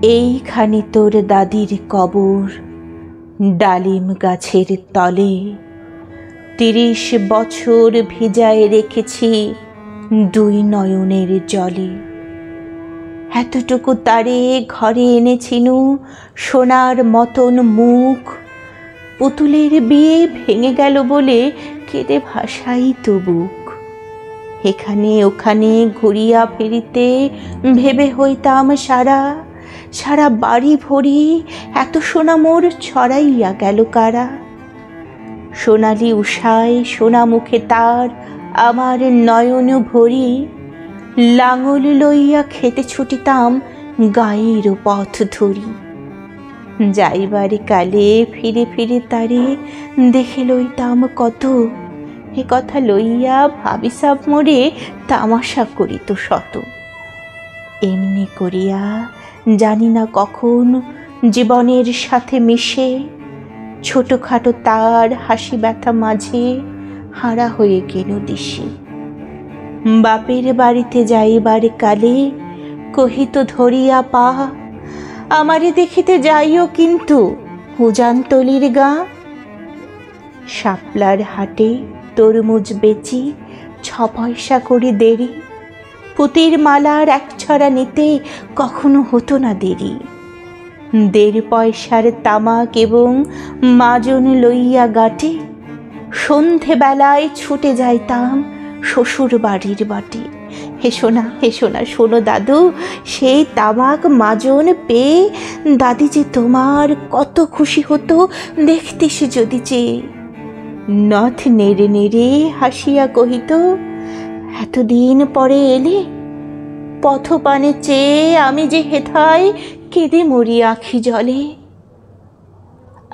এইখানে তোর দাদির কবর, ডালিম গাছের তলে। ৩০ বছর ভিজায় রেখেছি ২ নয়নের জলে। এতটুকু তারে ঘরে এনেছিনু সোনার মতন মুখ। পুতুলের বিয়ে ভেঙে গেল বলে কেঁদে ভাসাই তো বুক। এখানে ওখানে ঘুরিয়া ফিরিতে ভেবে হইতাম সারা, সারা বাড়ি ভরি এত সোনা মোর ছড়াইয়া গেল কারা। সোনালি উষায় সোনা মুখে তার আমার নয়ন ভরি। লাঙল লইয়া খেতে ছুটিতাম গায়ের পথ ধরি। যাইবার কালে ফিরে ফিরে তারে দেখে লইতাম কত। এ কথা লইয়া ভাবিসাব মোরে তামাশা করিত শত। এমনি করিয়া জানি না কখন জীবনের সাথে মিশে ছোটখাটো তার হাসি ব্যথা মাঝে হারা হয়ে গেল দিশে। বাপের বাড়িতে যাইবার কালে কহিত ধরিয়া পা, আমারে দেখিতে যাইও কিন্তু উজানতলির গা। শাপলার হাটে তরমুজ বেচি ৬ পয়সা করে দেরি। পুতির মালার ১ ছড়া নিতে কখনো হতো না দেরি। ১.৫ পয়সার তামাক এবং মাজন লইয়া গাটে সন্ধেবেলায় ছুটে যাইতাম শ্বশুর বাড়ির বাটে। হেসো না হেসো না শোনো দাদু, সেই তামাক মাজন পেয়ে দাদি যে তোমার কত খুশি হতো দেখতিস যদি চেয়ে। নথ নেড়ে নেড়ে হাসিয়া কহিত, এতদিন পরে এলে। পথপানে চেয়ে আমি যে হেথায় কেঁদে মরি আখি জলে।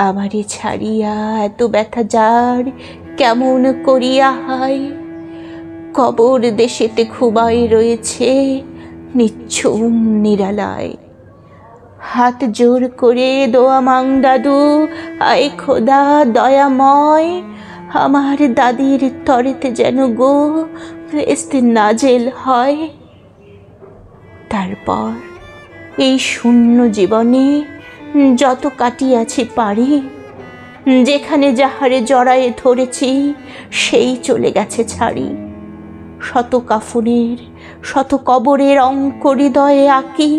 আমারে ছাড়িয়া এত ব্যথা যার কেমন করিয়া হায়। কবর দেশেতে ঘুমাই রয়েছে নিচ্ছুম নিরালায়। হাত জোর করে দোয়া মাং দাদু, আয় খোদা দয়াময়। আমার দাদির তরেতে যেন গো বেহেশতে নাজেল হয়। তারপর এই শূন্য জীবনে যত কাটিয়াছি পারি, যেখানে যাহারে জড়ায়ে ধরেছি সেই চলে গেছে ছাড়ি। শত কাফনের শত কবরের অঙ্ক হৃদয়ে আঁকি।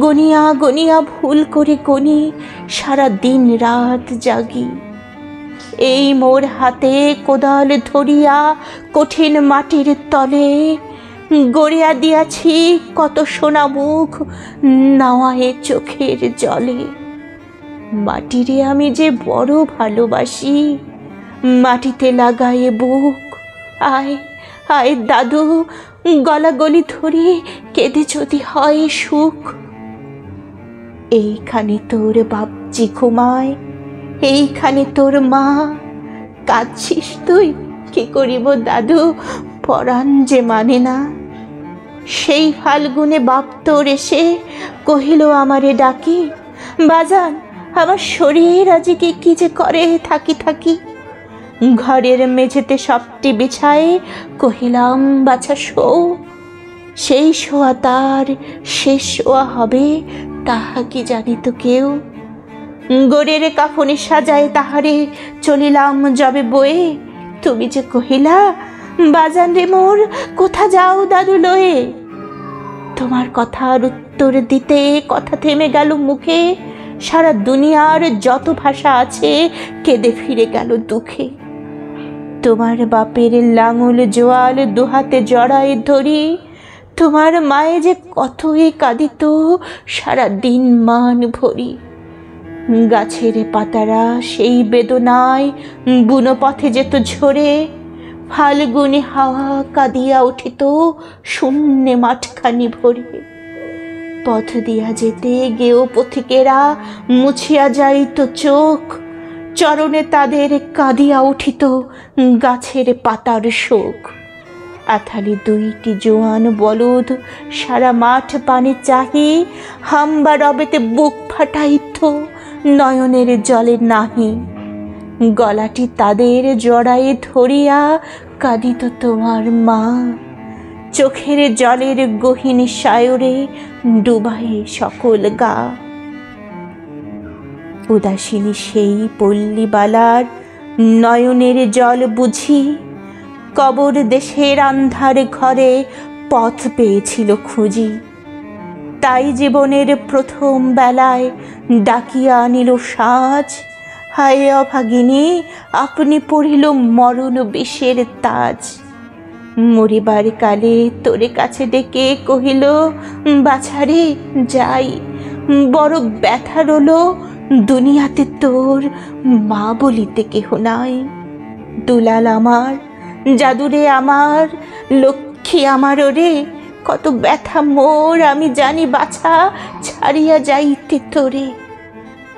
গনিয়া গনিয়া ভুল করে গনি সারা দিন রাত জাগি। এই মোর হাতে কোদাল ধরিয়া কঠিন মাটির তলে গড়িয়া দিয়াছি কত সোনা মুখ নাওয়ায়ে চোখের জলে। মাটিরে আমি যে বড় ভালোবাসি, মাটিতে লাগায়ে বুক। আয় আয় দাদু, গলাগলি ধরি কেঁদে যদি হয় সুখ। এইখানে তোর বাপজি ঘুমায়, এইখানে তোর মা। কাঁদছিস তুই, কি করিব দাদু, পরাণ যে মানে না। সেই ফাল্গুনে বাপ তোর এসে কহিল আমারে ডাকি, বাজান আমার শরীর আজিকে কি যে করে থাকি থাকি। ঘরের মেঝেতে সবটি বিছায়ে কহিলাম বাছা শো। সেই শোয়া তার শেষ শোয়া হবে তাহা কি জানিত কেউ। গোরের কাফনে সাজায় তাহারে চলিলাম যবে বয়ে। তুমি যে কহিলা, বাজান রে মোর কোথা যাও দাদু লয়ে। তোমার কথার উত্তর দিতে কথা থেমে গেল মুখে। সারা দুনিয়ার যত ভাষা আছে কেঁদে ফিরে গেল দুঃখে। তোমার বাপের লাঙল জোয়াল দুহাতে জড়ায় ধরি। তোমার মায়ে যে কতই কাঁদিত সারা দিন মান ভরি। গাছের পাতারা সেই বেদনায় বুনো পথে যেত ঝরে। ফাল্গুনি হাওয়া কাঁদিয়া উঠিত শূন্যে মাঠখানি ভরে। পথ দিয়া যেতে গেও পথিকেরা মুছিয়া যাইত চোখ। চরণে তাদের কাঁদিয়া উঠিত গাছের পাতার শোক। আথালি ২টি জোয়ান বলদ সারা মাঠ পানে চাহি। হাম্বা রবেতে বুক ফাটাইত নয়নের জলে নাহি। গলাটি তাদের জড়ায়ে ধরিয়া কাঁদিত তোমার মা। চোখের জলের গহীন সায়রে ডুবায় সকল গা। উদাসিনী সেই পল্লীবালার নয়নের জল বুঝি কবর দেশের আন্ধার ঘরে পথ পেয়েছিল খুঁজি। তাই জীবনের প্রথম বেলায় ডাকিয়া আনিল সাজ, হায় অভাগিনী আপনি পড়িল মরণ বিষের তাজ। মরিবার কালে তোরে কাছে ডেকে কহিল, বাছারে যাই, বড় ব্যথা রলো দুনিয়াতে তোর মা বলিতে কেহ নাই। দুলাল আমার, জাদুরে আমার, লক্ষ্মী আমার রে, কত ব্যথা মোর আমি জানি বাছা, ছাড়িয়া যাইতে তোরে।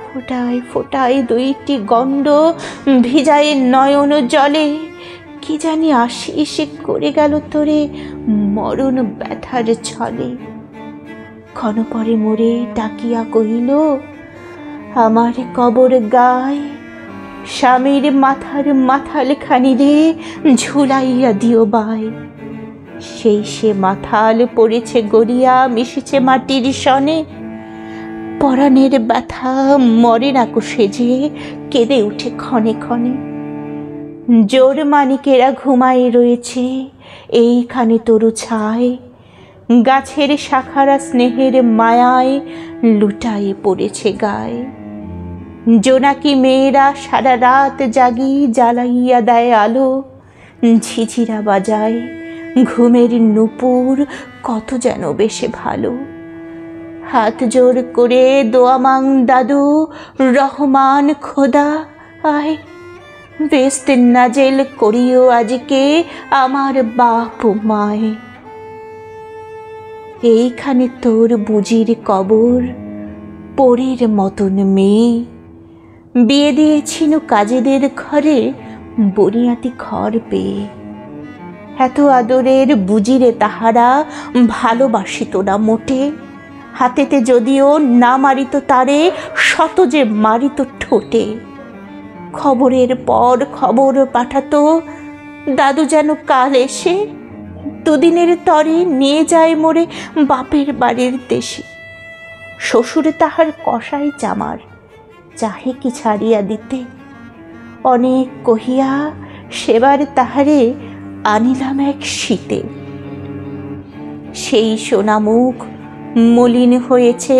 ফোটায় ফোটায় দুইটি গণ্ড ভিজায় নয়ন জলে, কি জানি আশিস করে গেল তোরে মরণ ব্যথার ছলে। ক্ষণ পরে মোরে ডাকিয়া কহিল, আমার কবর গায় স্বামীর মাথার মাথাল খানি রে ঝুলাইয়া দিও বাই। সেই সে মাথাল পড়েছে গড়িয়া মিশেছে মাটির সনে, পরাণের ব্যথা মরে না কো সেজে কেঁদে উঠে ক্ষণে ক্ষণে। জোর মানিকেরা ঘুমায় রয়েছে এইখানে তরু ছায়, গাছের শাখারা স্নেহের মায়ায় লুটায়ে পড়েছে গায়ে। জোনাকি মেয়েরা সারা রাত জাগি জ্বালাইয়া দেয় আলো, ঝিঝিরা বাজায় ঘুমের নূপুর কত যেন বেশে ভালো। হাত জোর করে দোয়া মাং দাদু রহমান খোদা, আয় বেস্তে নাজেল করিও আজকে আমার বাপ মায়। এইখানে তোর বুজির কবর, পরীর মতন মেয়ে, বিয়ে দিয়েছিল কাজেদের ঘরে বনিয়াতি ঘর পেয়ে। এত আদরের বুজিরে তাহারা ভালোবাসিত না মোটে, হাতেতে যদিও না মারিত তারে শত যে মারিত ঠোঁটে। খবরের পর খবর পাঠাতো, দাদু যেন কাল এসে দুদিনের তরে নিয়ে যায় মোরে বাপের বাড়ির দেশে। শ্বশুরে তাহার কষাই চামার, চাহে কি ছাড়িয়া দিতে, অনেক কহিয়া সেবার তাহারে আনিলাম এক শীতে। সেই সোনা মুখ মলিন হয়েছে,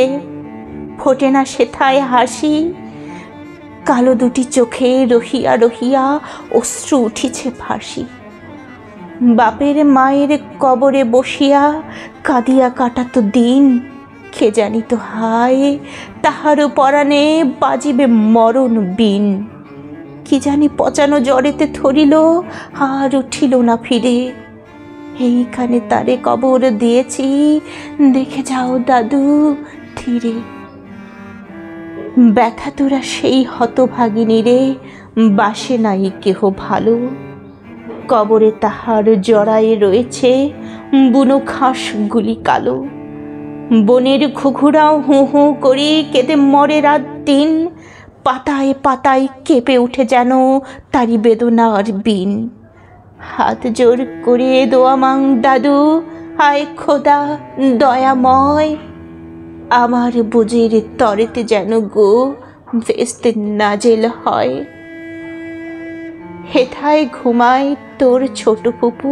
ফোটে না সেথায় হাসি, কালো দুটি চোখে রহিয়া রহিয়া অশ্রু উঠিছে ভাসি। বাপের মায়ের কবরে বসিয়া কাঁদিয়া কাটাতো দিন, কে জানিত হায় তাহার পরাণে বাজিবে মরণ বিন। কি জানি পচানো জ্বরেতে ধরিল আর উঠিল না ফিরে, এইখানে তারে কবর দিয়েছি দেখে যাও দাদু ধীরে। ব্যথা তোরা সেই হতভাগিনী রে বাসে নাই কেহ ভালো, কবরে তাহার জড়ায় রয়েছে বুনো ঘাসগুলি কালো। বনের ঘুঘুরাও হু হু করি কেঁদে মরে রাত দিন, পাতায় পাতায় কেঁপে উঠে যেন তারি বেদনার বিন। হাত জোর করে দোয়া মাং দাদু, আয় খোদা দয়াময়, আমার বুঝির তরেতে যেন গো ভেস্তে নাজেল হয়। হেথায় ঘুমায় তোর ছোট ফুপু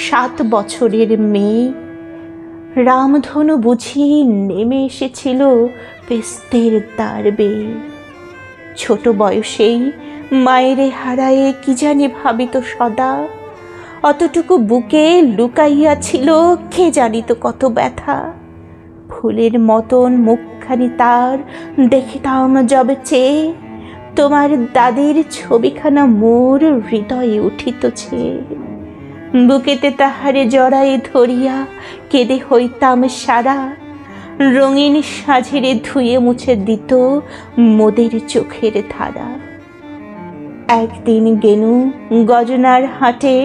7 বছরের মেয়ে, রামধনু বুঝি নেমে এসেছিল পেস্তের দ্বার বেয়ে। ছোট বয়সেই মায়েরে হারায়ে কি জানি ভাবিত সদা, অতটুকু বুকে লুকাইয়াছিল কে জানিত কত ব্যথা। ফুলের মতন মুখখানি তার দেখিতাম যবে চেয়ে, তোমার দাদির ছবিখানা মোর হৃদয়ে উঠিতছে। বুকেতে তাহারে জড়াই ধরিয়া কেঁদে হইতাম সারা, রঙিন সাঝিরে ধুয়ে মুছে দিত মোদের চোখের ধারা। একদিন গেনু গজনার হাটে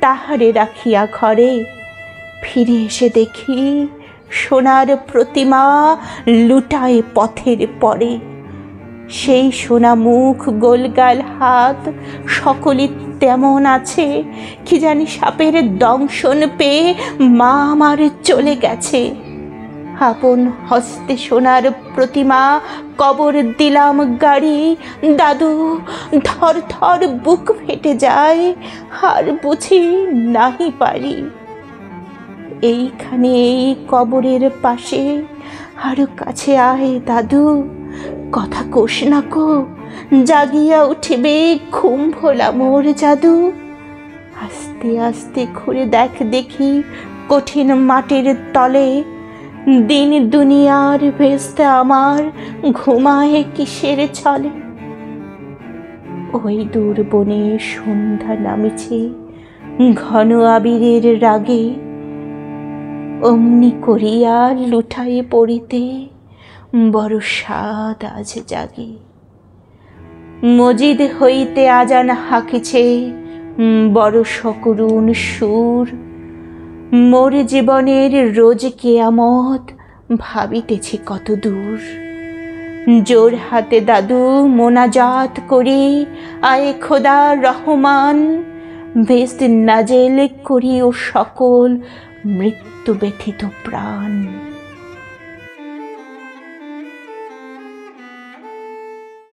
তাহারে রাখিয়া ঘরে, ফিরে এসে দেখি সোনার প্রতিমা লুটায় পথের পরে। সেই সোনা মুখ গোলগাল হাত সকলে তেমন আছে, কি জানি সাপের দংশন পেয়ে মা আমার চলে গেছে। আপন হস্তে সোনার প্রতিমা কবর দিলাম গাড়ি, দাদু ধর ধর বুক ফেটে যায়, আর বুঝি নাহি পারি। এইখানে এই কবরের পাশে আরো কাছে আয় দাদু, কথা কোষ না কো, জাগিয়া উঠিবে ঘুম ভোলা মোর জাদু। আস্তে আস্তে ঘুরে দেখ দেখি কঠিন মাটির তলে, দিন দুনিয়ার ভেস্তে আমার ঘুমায় কিসের ছলে। ওই দূর বনে সন্ধ্যা নামেছে ঘন আবিরের রাগে, অমনি করিয়া লুঠায়ে পড়িতে বড় স্বাদ আজ জাগে। মজিদ হইতে আজান হাঁকিছে বড় সকরুণ সুর, মোর জীবনের রোজ কেয়ামত ভাবিতেছি কত দূর। জোর হাতে দাদু মোনাজাত করি, আয়ে খোদা রহমান, বেস্ত নাজেল করি ও সকল মৃত্যু ব্যথিত প্রাণ।